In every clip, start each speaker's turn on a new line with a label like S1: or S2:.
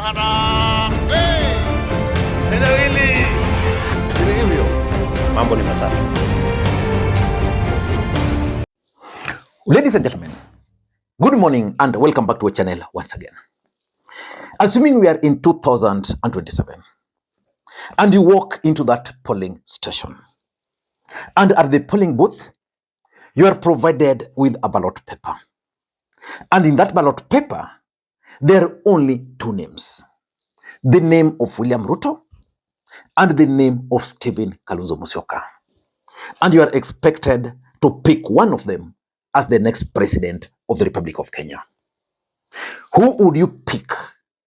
S1: Harambee! Nenda hili. Si hivyo. Mambo ni matatu.
S2: Ladies and gentlemen, good morning and welcome back to our channel once again. Assuming we are in 2027 and you walk into that polling station, and at the polling booth, you are provided with a ballot paper. And in that ballot paper, there are only two names. The name of William Ruto and the name of Kalonzo Musyoka. And you are expected to pick one of them as the next president of the Republic of Kenya. Who would you pick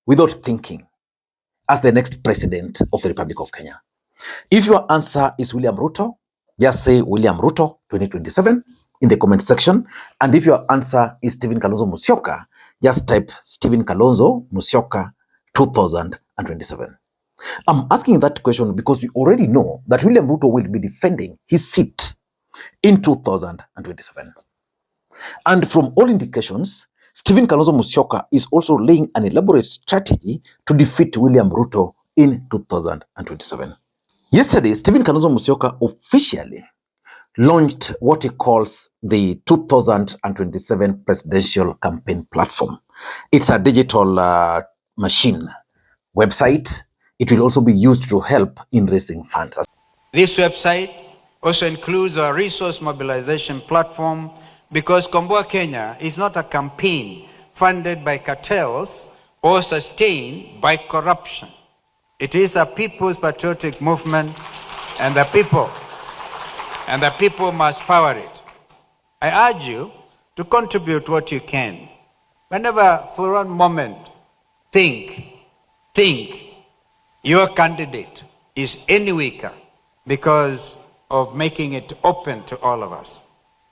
S2: without thinking as the next president of the Republic of Kenya? If your answer is William Ruto, just say William Ruto 2027 in the comment section. And if your answer is Kalonzo Musyoka, just type Kalonzo Musyoka 2027. I'm asking that question because we already know that William Ruto will be defending his seat in 2027. And from all indications, Kalonzo Musyoka is also laying an elaborate strategy to defeat William Ruto in 2027. Yesterday, Kalonzo Musyoka officially launched what he calls the 2027 presidential campaign platform. It's a digital machine website. It will also be used to help in raising funds.
S3: This website also includes a resource mobilization platform because Komboa Kenya is not a campaign funded by cartels or sustained by corruption. It is a people's patriotic movement, and the people must power it. I urge you to contribute what you can. Whenever for one moment think your candidate is any weaker because of making it open to all of us.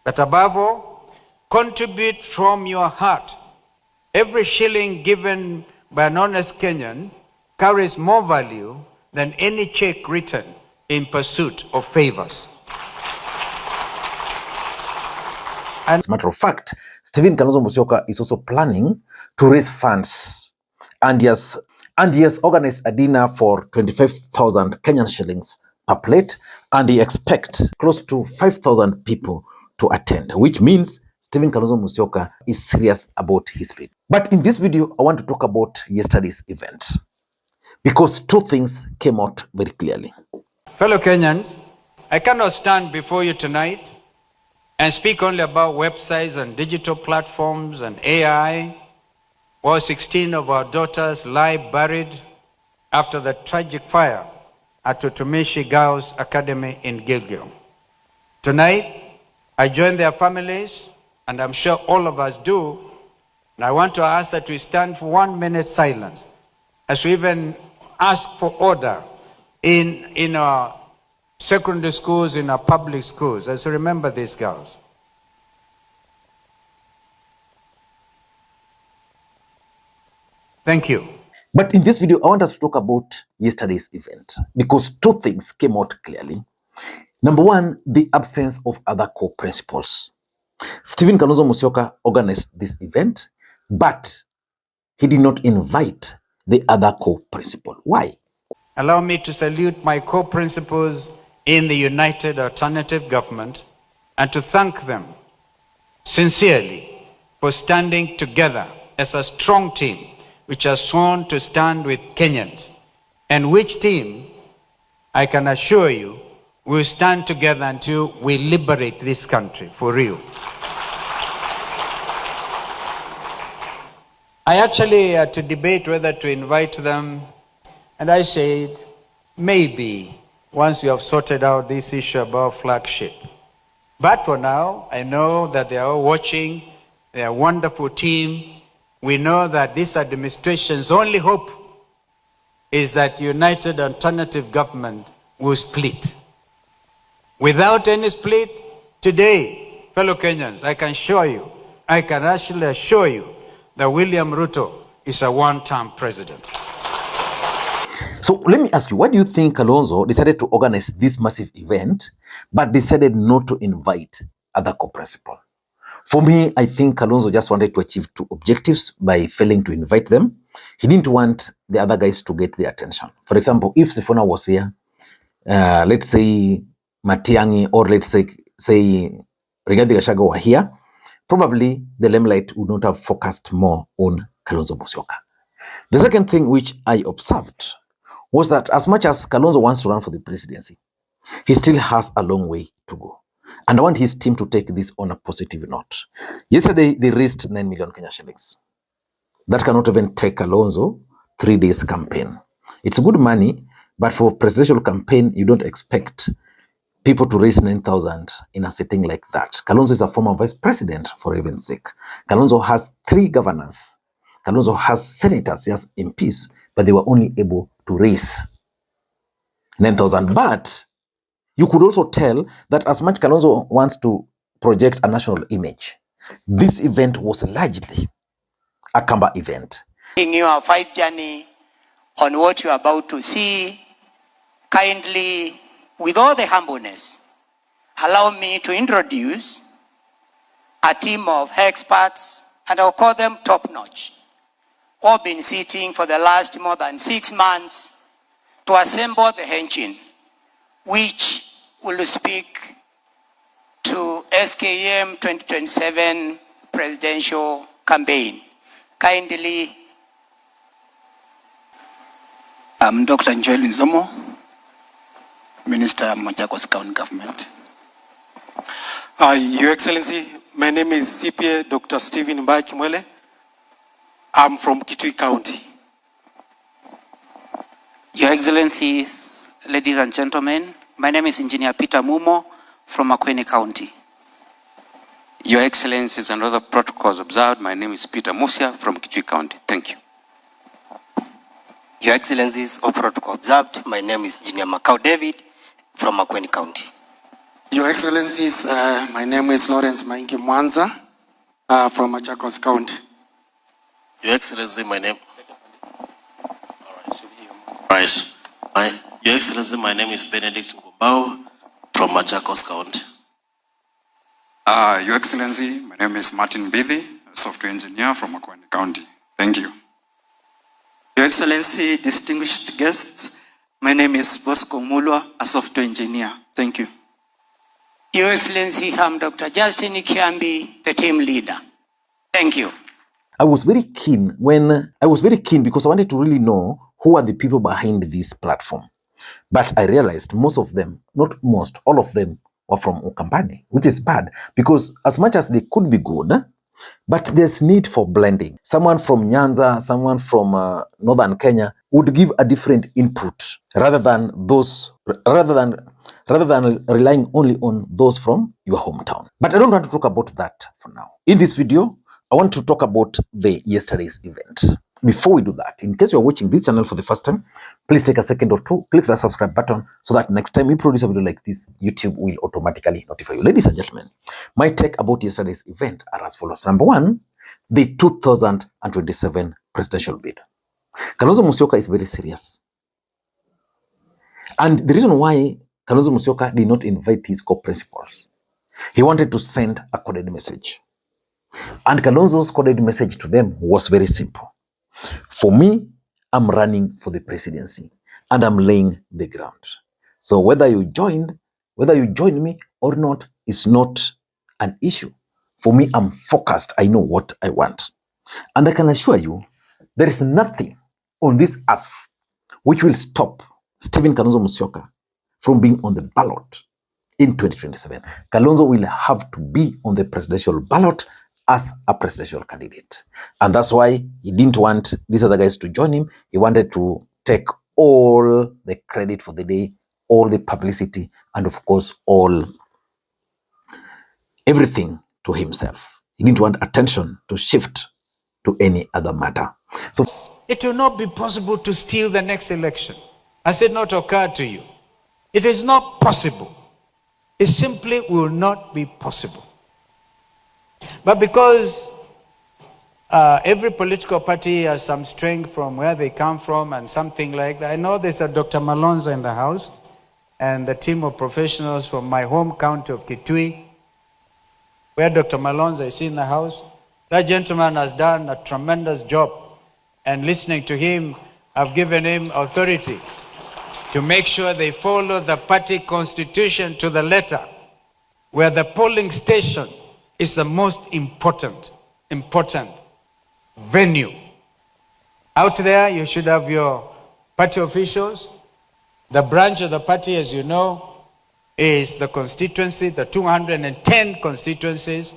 S3: But above all, contribute from your heart. Every shilling given by an honest Kenyan carries more value than any check written in pursuit of favors.
S2: As a matter of fact, Kalonzo Musyoka is also planning to raise funds, and he has organized a dinner for 25,000 Kenyan shillings per plate, and he expects close to 5,000 people to attend, which means Kalonzo Musyoka is serious about his bid. But in this video, I want to talk about yesterday's event, because two things came out very clearly.
S3: Fellow Kenyans, I cannot stand before you tonight and speak only about websites and digital platforms and AI, while 16 of our daughters lie buried after the tragic fire at Utumishi Girls Academy in Gilgil. Tonight, I join their families, and I'm sure all of us do, and I want to ask that we stand for 1 minute silence as we even ask for order in our secondary schools, in our public schools, as we remember these girls. Thank you.
S2: But in this video, I want us to talk about yesterday's event, because two things came out clearly. Number one, the absence of other core principles. Kalonzo Musyoka organized this event, but he did not invite the other core principle. Why?
S3: Allow me to salute my co-principals in the United Alternative Government and to thank them sincerely for standing together as a strong team which has sworn to stand with Kenyans, and which team, I can assure you, will stand together until we liberate this country for real. I actually had to debate whether to invite them, and I said, maybe once we have sorted out this issue about flagship. But for now, I know that they are all watching. They are a wonderful team. We know that this administration's only hope is that United Alternative Government will split. Without any split, today, fellow Kenyans, I can actually assure you that William Ruto is a one-term president.
S2: So let me ask you, why do you think Kalonzo decided to organize this massive event, but decided not to invite other core principal? For me, I think Kalonzo just wanted to achieve two objectives by failing to invite them. He didn't want the other guys to get the attention. For example, if Sifuna was here, let's say Matiang'i, or let's say Rigathi Gachagua were here, probably the limelight would not have focused more on Kalonzo Musyoka. The second thing which I observed was that as much as Kalonzo wants to run for the presidency, he still has a long way to go. And I want his team to take this on a positive note. Yesterday, they raised 9 million Kenya shillings. That cannot even take Kalonzo 3 days campaign. It's good money, but for presidential campaign, you don't expect people to raise 9,000 in a setting like that. Kalonzo is a former vice president, for heaven's sake. Kalonzo has 3 governors. Kalonzo has senators, he has MPs, but they were only able to raise 9,000. But you could also tell that as much Kalonzo wants to project a national image, this event was largely a Kamba event.
S4: In your fight journey on what you are about to see, kindly, with all the humbleness, allow me to introduce a team of experts, and I'll call them top-notch, who have been sitting for the last more than 6 months to assemble the engine, which will speak to SKM 2027 presidential campaign. Kindly, I'm Dr. Joel Nzomo, Minister of Machakos County Government.
S5: Your Excellency, my name is CPA Dr. Stephen Mbakimwele. I'm from Kitui County.
S6: Your Excellencies, ladies and gentlemen, my name is Engineer Peter Mumo from Makwiny County.
S7: Your Excellencies and other protocols observed, my name is Peter Musia from Kitui County. Thank you.
S4: Your Excellencies, all protocol observed, my name is Engineer Macau David from Makwiny County.
S8: Your Excellencies, my name is Lawrence Maingi Mwanza from Machakos County.
S9: Your Excellency, my name. Your Excellency, my name is Benedict Komboa from Machakos County.
S10: Your Excellency, my name is Martin Bithi, a software engineer from Makwiny County. Thank you.
S11: Your Excellency, distinguished guests, my name is Bosco Mulwa, a software engineer. Thank you.
S4: Your Excellency, I'm Dr. Justin Kiambi, the team leader. Thank you.
S2: I was very keen because I wanted to really know who are the people behind this platform. But I realized most of them, not most, all of them were from Ukambani, which is bad because as much as they could be good, but there's need for blending. Someone from Nyanza, someone from northern Kenya would give a different input rather than relying only on those from your hometown. But I don't want to talk about that for now. In this video, I want to talk about the yesterday's event. Before we do that, in case you're watching this channel for the first time, please take a second or two, click the subscribe button so that next time we produce a video like this, YouTube will automatically notify you. Ladies and gentlemen, my take about yesterday's event are as follows. Number one, the 2027 presidential bid. Kalonzo Musyoka is very serious. And the reason why Kalonzo Musyoka did not invite his co-principals, he wanted to send a coded message. And Kalonzo's coded message to them was very simple. For me, I'm running for the presidency and I'm laying the ground. So whether you join me or not is not an issue. For me, I'm focused. I know what I want. And I can assure you, there is nothing on this earth which will stop Stephen Kalonzo Musyoka from being on the ballot in 2027. Kalonzo will have to be on the presidential ballot as a presidential candidate. And that's why he didn't want these other guys to join him. He wanted to take all the credit for the day, all the publicity, and of course, everything to himself. He didn't want attention to shift to any other matter. So
S3: it will not be possible to steal the next election. Has it not occurred to you? It is not possible. It simply will not be possible. But because every political party has some strength from where they come from and something like that. I know there's a Dr. Malonza in the house and the team of professionals from my home county of Kitui. where Dr. Malonza is in the house. That gentleman has done a tremendous job, and listening to him, I've given him authority to make sure they follow the party constitution to the letter, where the polling station is the most important venue. Out there, you should have your party officials. The branch of the party, as you know, is the constituency, the 210 constituencies.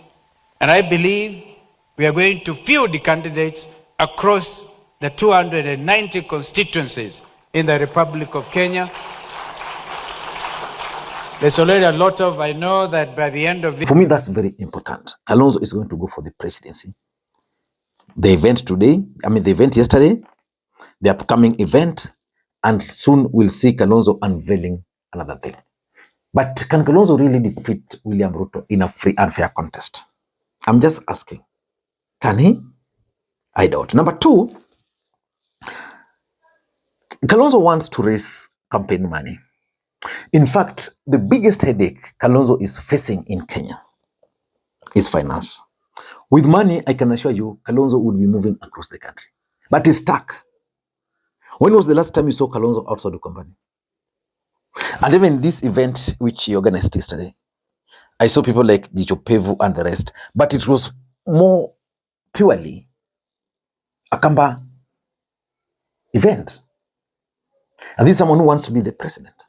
S3: And I believe we are going to field the candidates across the 290 constituencies in the Republic of Kenya. There's already a lot of, I know that by the end of this...
S2: For me, that's very important. Kalonzo is going to go for the presidency. The event today, the event yesterday, the upcoming event, and soon we'll see Kalonzo unveiling another thing. But can Kalonzo really defeat William Ruto in a free and fair contest? I'm just asking. Can he? I doubt. Number two, Kalonzo wants to raise campaign money. In fact, the biggest headache Kalonzo is facing in Kenya is finance. With money, I can assure you, Kalonzo would be moving across the country. But he's stuck. When was the last time you saw Kalonzo outside the company? And even this event, which he organized yesterday, I saw people like Dijo Pevu and the rest, but it was more purely a Kamba event. And this is someone who wants to be the president.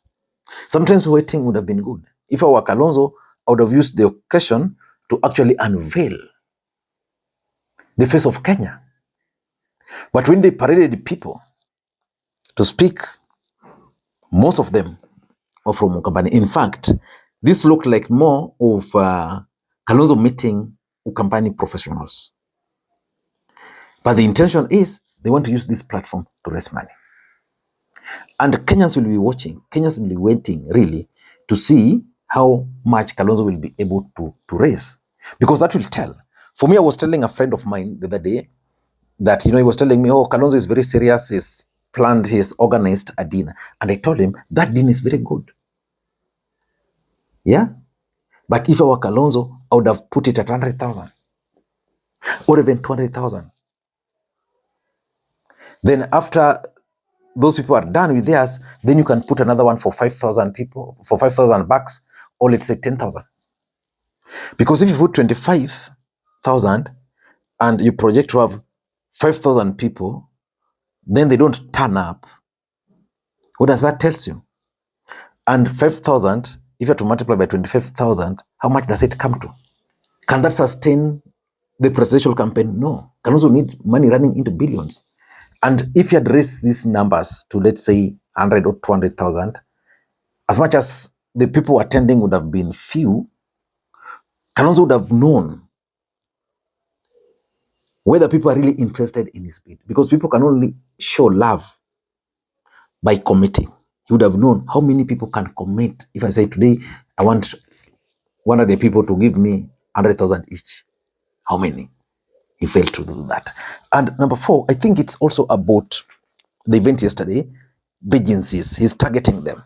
S2: Sometimes waiting would have been good. If I were Kalonzo, I would have used the occasion to actually unveil the face of Kenya. But when they paraded people to speak, most of them are from Ukambani. In fact, this looked like more of Kalonzo meeting Ukambani professionals. But the intention is they want to use this platform to raise money. And Kenyans will be watching, Kenyans will be waiting really to see how much Kalonzo will be able to raise. Because that will tell. For me, I was telling a friend of mine the other day that, he was telling me, oh, Kalonzo is very serious, he's planned, he's organized a dinner. And I told him, that dinner is very good. Yeah? But if I were Kalonzo, I would have put it at 100,000 or even 200,000. Then after those people are done with theirs, then you can put another one for 5,000 people, for 5,000 bucks, or let's say 10,000. Because if you put 25,000 and you project to have 5,000 people, then they don't turn up. What does that tell you? And 5,000, if you have to multiply by 25,000, how much does it come to? Can that sustain the presidential campaign? No. Can also need money running into billions. And if you had raised these numbers to, let's say, 100 or 200,000, as much as the people attending would have been few, Kalonzo would have known whether people are really interested in his bid. Because people can only show love by committing. He would have known how many people can commit. If I say today, I want 100 people to give me 100,000 each, how many? He failed to do that. And number four, I think it's also about the event yesterday, the agencies. He's targeting them.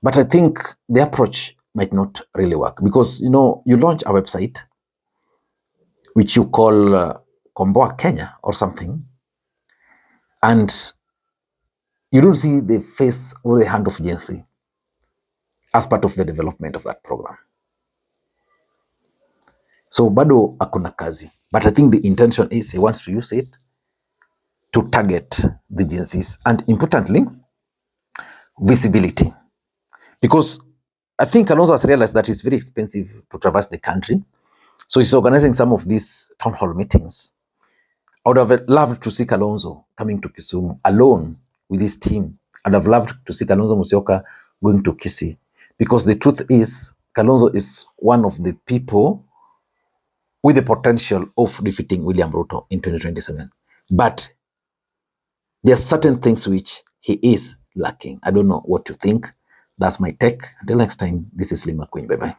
S2: But I think the approach might not really work because, you launch a website which you call Komboa Kenya or something, and you don't see the face or the hand of Gen Z as part of the development of that program. So bado hakuna kazi. But I think the intention is he wants to use it to target the Gen Zs. And importantly, visibility. Because I think Kalonzo has realized that it's very expensive to traverse the country. So he's organizing some of these town hall meetings. I would have loved to see Kalonzo coming to Kisumu alone with his team. I'd have loved to see Kalonzo Musyoka going to Kisii. Because the truth is, Kalonzo is one of the people with the potential of defeating William Ruto in 2027. But there are certain things which he is lacking. I don't know what you think. That's my take. Until next time, this is Makwiny. Bye-bye.